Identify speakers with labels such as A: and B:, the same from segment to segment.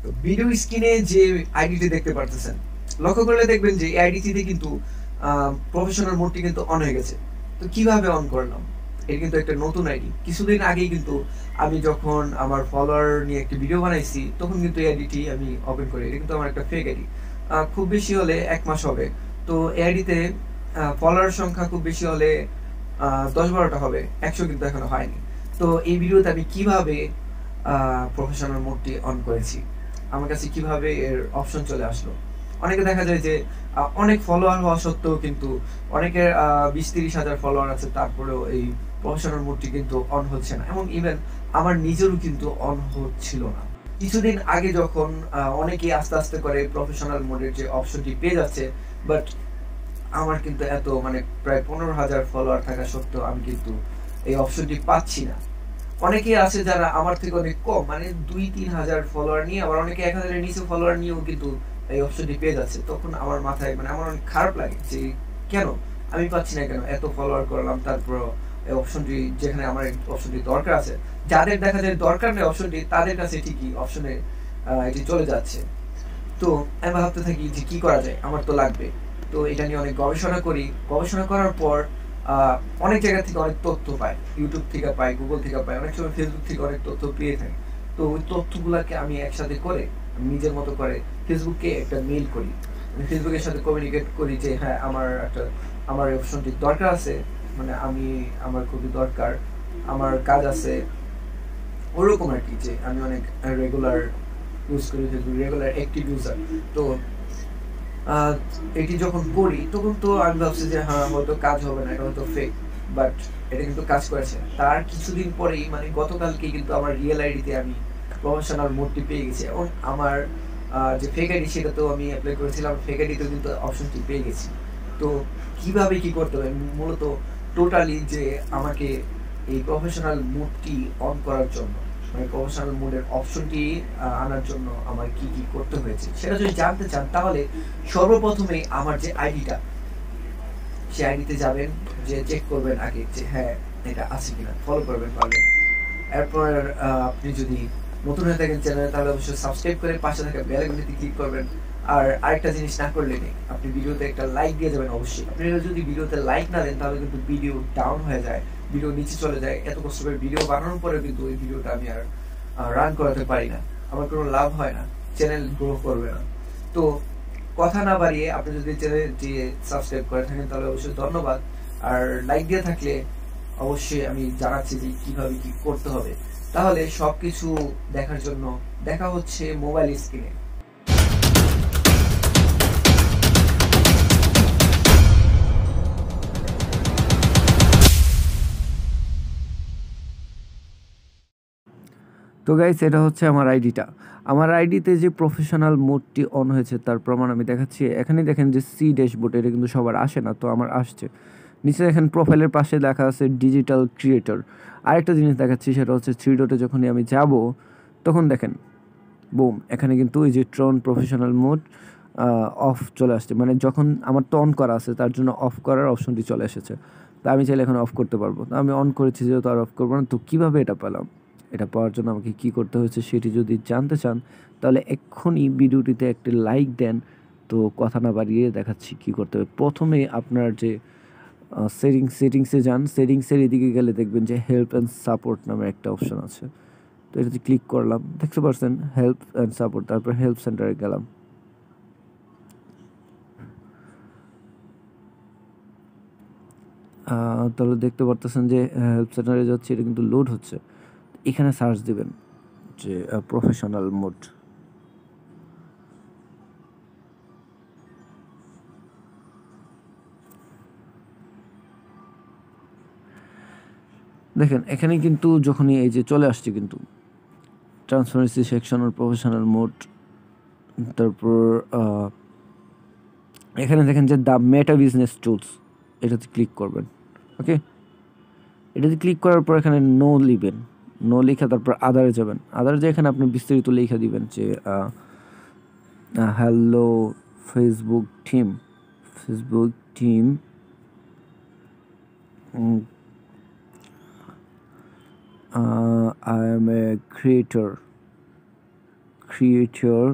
A: তো ভিডিও স্ক্রিনে যে আইডিটি দেখতে পারতেছেন, লক্ষ্য করলে দেখবেন যে এই আইডিটিতে কিন্তু প্রফেশনাল মোডটি কিন্তু অন হয়ে গেছে। তো কিভাবে অন করলাম? এটা কিন্তু একটা নতুন আইডি। কিছুদিন আগেই কিন্তু আমি যখন আমার ফলোয়ার নিয়ে একটা ভিডিও বানাইছি, তখন কিন্তু এই আইডিটি আমি ওপেন করি। এটা কিন্তু আমার একটা ফেক আইডি। খুব বেশি হলে ১ মাস হবে। তো এই আইডিতে ফলোয়ার সংখ্যা খুব বেশি হলে ১০-১২টা হবে। ১০০ কিন্তু এখনো হয়নি। তো এই ভিডিওতে আমি কিভাবে প্রফেশনাল মোডটি অন করেছি, আমার কাছে কিভাবে এর অপশন চলে আসলো। অনেকে দেখা যায় যে অনেক ফলোয়ার হওয়া সত্ত্বেও কিন্তু অনেকের ২০-৩০ হাজার ফলোয়ার আছে, তারপরেও এই প্রফেশনাল মোডটি কিন্তু অন হচ্ছে না, এবং ইভেন আমার নিজেরও কিন্তু অন হচ্ছিল না। কিছুদিন আগে যখন অনেকেই আস্তে আস্তে করে প্রফেশনাল মোডের যে অপশনটি পেয়ে যাচ্ছে, বাট আমার কিন্তু এত মানে প্রায় ১৫,০০০ ফলোয়ার থাকা সত্ত্বেও আমি কিন্তু এই অপশনটি পাচ্ছি না। অনেকেই আছে যারা আমার থেকে অনেক কম, মানে ২-৩ হাজার ফলোয়ার নিয়ে, আবার অনেকে ১ হাজারের নিচে ফলোয়ার নিয়েও কিন্তু এই অপশনটি পেয়ে যাচ্ছে। তখন আমার মাথায় মানে আমার অনেক খারাপ লাগে যে কেন আমি পাচ্ছি না, কেন এত ফলোয়ার করলাম তারপর এই অপশনটি, যেখানে আমার এই অপশনটি দরকার আছে, যাদের দেখা যায় দরকার নেই অপশনটি, তাদের কাছে ঠিকই অপশনে এটি চলে যাচ্ছে। তো আমি ভাবতে থাকি যে কি করা যায়, আমার তো লাগবে। তো এটা নিয়ে অনেক গবেষণা করি। গবেষণা করার পর আহ, অনেক জায়গা থেকে অনেক তথ্য পাই, ইউটিউব থেকে পাই, গুগল থেকে পাই, অনেক সময় ফেসবুক থেকে অনেক তথ্য পেয়ে থাকি। তো ওই তথ্যগুলাকে আমি একসাথে করে আমি নিজের মতো করে ফেসবুককে একটা মেইল করি। আমি ফেসবুকের সাথে কমিউনিকেট করি যে হ্যাঁ আমার এই অপশনটি দরকার আছে, মানে আমার খুবই দরকার, আমার কাজ আছে, ওরকম আর কি, যে আমি অনেক রেগুলার ইউজ করি ফেসবুক, রেগুলার অ্যাক্টিভ ইউজার। তো আহ, এটি যখন করি তখন তো আমি ভাবছি যে হ্যাঁ হয়তো কাজ হবে না, এটা হয়তো ফেক, বাট এটা কিন্তু কাজ করেছে। তার কিছুদিন পরেই মানে গতকালকে কিন্তু আমার রিয়েল আইডিতে আমি প্রফেশনাল মোডটি পেয়ে গেছি, এবং আমার যে ফেক আইডি সেটাতেও আমি অ্যাপ্লাই করেছিলাম, ফেক আইডিতেও কিন্তু অপশনটি পেয়ে গেছি। তো কিভাবে কি করতে হবে, মূলত টোটালি যে আমাকে এই প্রফেশনাল মোডটি অন করার জন্য, মানে প্রফেশনাল মোডের অপশনটি আনার জন্য আমার কি কি করতে হয়েছে সেটা যদি জানতে চান, তাহলে সর্বপ্রথমে আমার যে আইডিটা, সেই আইডিতে যাবেন, যে চেক করবেন আগে যে হ্যাঁ এটা আছে কিনা, ফলো করবেন পারলে। এরপর আপনি যদি নতুন হয়ে থাকেন চ্যানেলে, তাহলে অবশ্যই সাবস্ক্রাইব করে পাশে থাকা বেল আইকনটিতে ক্লিক করবেন। আর আরেকটা জিনিস না করলে নেই, আপনি ভিডিওতে একটা লাইক দিয়ে যাবেন অবশ্যই। আপনি যদি ভিডিওতে লাইক না দেন, তাহলে কিন্তু ভিডিও ডাউন হয়ে যায়, ভিডিও নিচে চলে যায়। এত কষ্ট করে ভিডিও বানানোর পরে কিন্তু ওই ভিডিওটা আমি আর রান করাতে পারি না, আমার কোনো লাভ হয় না, চ্যানেল গ্রো করবে না। তো কথা না বাড়িয়ে আপনি যদি চ্যানেলটি সাবস্ক্রাইব করে থাকেন, তাহলে অবশ্যই ধন্যবাদ। আর লাইক দিয়ে থাকলে অবশ্যই আমি জানাচ্ছি যে কিভাবে কি করতে হবে। তাহলে সবকিছু দেখার জন্য দেখা হচ্ছে মোবাইল স্ক্রিনে।
B: তো গাইস, এটা হচ্ছে আমার আইডিটা। আমার আইডিতে যে প্রফেশনাল মোডটি অন হয়েছে তার প্রমাণ আমি দেখাচ্ছি। এখানে দেখেন যে সি ড্যাশবোর্ড, এটা কিন্তু সবার আসে না, তো আমার আসছে। নিচে দেখেন প্রোফাইলের পাশে লেখা আছে ডিজিটাল ক্রিয়েটর। আরেকটা জিনিস দেখাচ্ছি, সেটা হচ্ছে থ্রি ডটে যখনই আমি যাব, তখন দেখেন বুম, এখানে কিন্তু এই যে ট্রন প্রফেশনাল মোড অফ চলে আসছে, মানে যখন আমার তো অন করা আছে তার জন্য অফ করার অপশনটি চলে এসেছে। তো আমি চাইলে এখন অফ করতে পারবো, তো আমি অন করেছি যেহেতু আর অফ করবো না। তো কীভাবে এটা পেলাম, এটা পাওয়ার জন্য আমাকে কী করতে হয়েছে সেটি যদি জানতে চান, তাহলে এক্ষুনি ভিডিওটিতে একটি লাইক দেন। তো কথা না বাড়িয়ে দেখাচ্ছি কী করতে হবে। প্রথমে আপনার যে সেটিংসে যান, সেটিংসের এদিকে গেলে দেখবেন যে হেল্প অ্যান্ড সাপোর্ট নামে একটা অপশন আছে। তো এটাতে ক্লিক করলাম, দেখতে পাচ্ছেন হেল্প অ্যান্ড সাপোর্ট, তারপর হেল্প সেন্টারে গেলাম। তাহলে দেখতে পারতেছেন যে হেল্প সেন্টারে যাচ্ছে, এটা কিন্তু লোড হচ্ছে। এখানে সার্চ দিবেন যে প্রফেশনাল মোড। দেখেন এখানে কিন্তু যখনই এই যে চলে আসছে কিন্তু ট্রান্সপারেন্সি সেকশন আর প্রফেশনাল মোড, তারপর এখানে দেখেন যে দ্য মেটা বিজনেস টুলস, এটাতে ক্লিক করবেন। ওকে, এটাতে ক্লিক করার পর এখানে নো লিখবেন, নো লিখে তারপর আদারে যাবেন। আদারে যে এখানে আপনি বিস্তারিত লিখে দিবেন যে hello Facebook team, Facebook team I am a creator creator,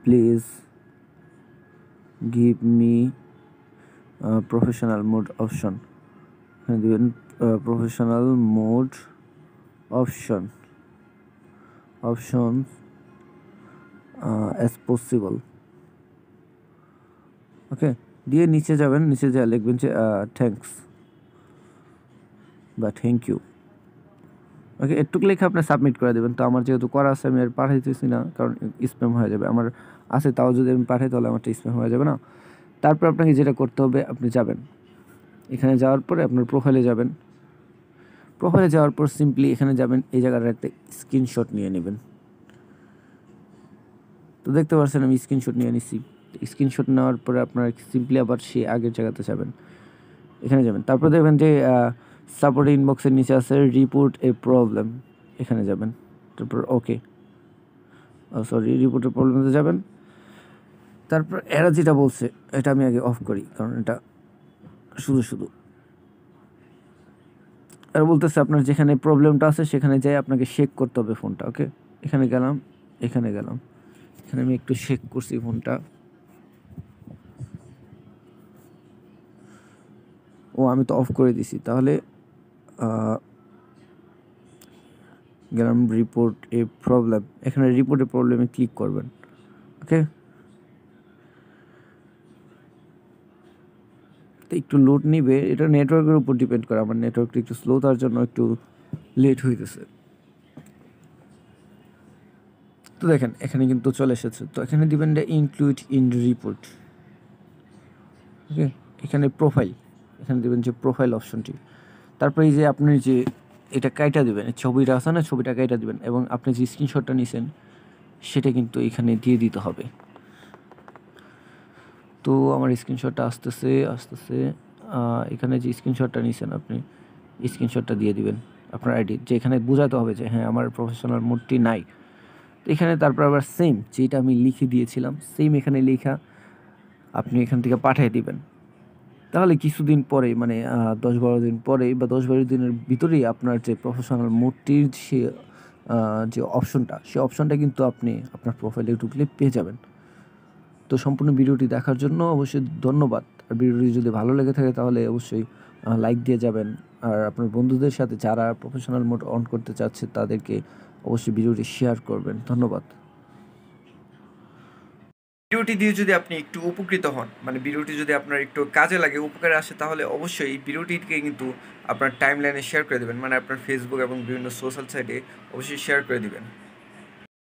B: please give me professional mode option. এখানে দিবেন professional mode options as possible. ওকে, দিয়ে নিচে যাবেন, নিচে যা লিখবেন যে থ্যাঙ্কস বা থ্যাংক ইউ। ওকে, একটু লিখে আপনি সাবমিট করে দেবেন। তো আমার যেহেতু করা আছে আমি আর পাঠাইতেছি না, কারণ স্প্যাম হয়ে যাবে। আমার আছে, তাও যদি আমি পাঠাই তাহলে আমারটা স্প্যাম হয়ে যাবে না। তারপর আপনাকে যেটা করতে হবে, আপনি যাবেন এখানে, যাওয়ার পরে আপনার প্রোফাইলে যাবেন। প্রোফাইলে যাওয়ার পর সিম্পলি এখানে যাবেন, এই জায়গার একটা স্ক্রিনশট নিয়ে নেবেন। তো দেখতে পাচ্ছেন আমি স্ক্রিনশট নিয়ে নিছি। স্ক্রিনশট নেওয়ার পরে আপনার সিম্পলি আবার সেই আগের জায়গাতে যাবেন, এখানে যাবেন। তারপর দেখবেন যে সাপোর্ট ইনবক্সের নিচে আছে রিপোর্ট এ প্রবলেম, এখানে যাবেন। তারপর ওকে, রিপোর্টের প্রবলেমে যাবেন। তারপর এরা যেটা বলছে এটা আমি আগে অফ করি, কারণ এটা শুধু এরা বলতেছে আপনার যেখানে প্রবলেমটা আছে সেখানে যাই আপনাকে শেক করতে হবে ফোনটা। ওকে, এখানে গেলাম, এখানে আমি একটু শেক করছি ফোনটা। আমি তো অফ করে দিছি। তাহলে গেলাম রিপোর্ট এ প্রবলেম, এখানে রিপোর্ট এ প্রবলেমে ক্লিক করবেন। ওকে, তো একটু লোড নিবে, এটা নেটওয়ার্কের উপর ডিপেন্ড করে। আমার নেটওয়ার্কটা একটু স্লো, তার জন্য একটু লেট হইতেছে। তো দেখেন এখানে কিন্তু চলে এসেছে। তো এখানে দিবেন যে ইনক্লুড ইন রিপোর্ট। ওকে, এখানে প্রোফাইল, এখানে দিবেন যে প্রোফাইল অপশনটি। তারপরে এই যে আপনি যে এটা কাইটা দিবেন, ছবিটা আছে না, ছবিটা কাইটা দিবেন, এবং আপনি যে স্ক্রিনশটটা নিছেন সেটা কিন্তু এখানে দিয়ে দিতে হবে। তো আমার স্ক্রিনশটটা আসতেছে। এখানে যে স্ক্রিনশটটা নিছেন আপনি, স্ক্রিনশটটা দিয়ে দিবেন আপনার আইডি, যে এখানে বোঝাতে হবে যে হ্যাঁ আমার প্রফেশনাল মোডটি নাই। এখানে তারপর আবার সেম যেটা আমি লিখে দিয়েছিলাম, সেম এখানে লেখা আপনি এখান থেকে পাঠিয়ে দিবেন। তাহলে কিছুদিন পরে, মানে 10-12 দিন পরে বা 10-12 দিনের ভিতরেই আপনার যে প্রফেশনাল মোডটির যে অপশনটা, সেই অপশনটা কিন্তু আপনি আপনার প্রোফাইলে ঢুকলে পেয়ে যাবেন। তো সম্পূর্ণ ভিডিওটি দেখার জন্য অবশ্যই ধন্যবাদ। আর ভিডিওটি যদি ভালো লেগে থাকে তাহলে অবশ্যই লাইক দিয়ে যাবেন। আর আপনার বন্ধুদের সাথে যারা প্রফেশনাল মোড অন করতে চাচ্ছে তাদেরকে অবশ্যই ভিডিওটি শেয়ার করবেন। ধন্যবাদ।
A: ভিডিওটি দিয়ে যদি আপনি একটু উপকৃত হন, মানে ভিডিওটি যদি আপনার একটু কাজে লাগে, উপকারে আসে, তাহলে অবশ্যই এই ভিডিওটিকে কিন্তু আপনার টাইমলাইনে শেয়ার করে দেবেন, মানে আপনার ফেসবুক এবং বিভিন্ন সোশ্যাল সাইটে অবশ্যই শেয়ার করে দিবেন।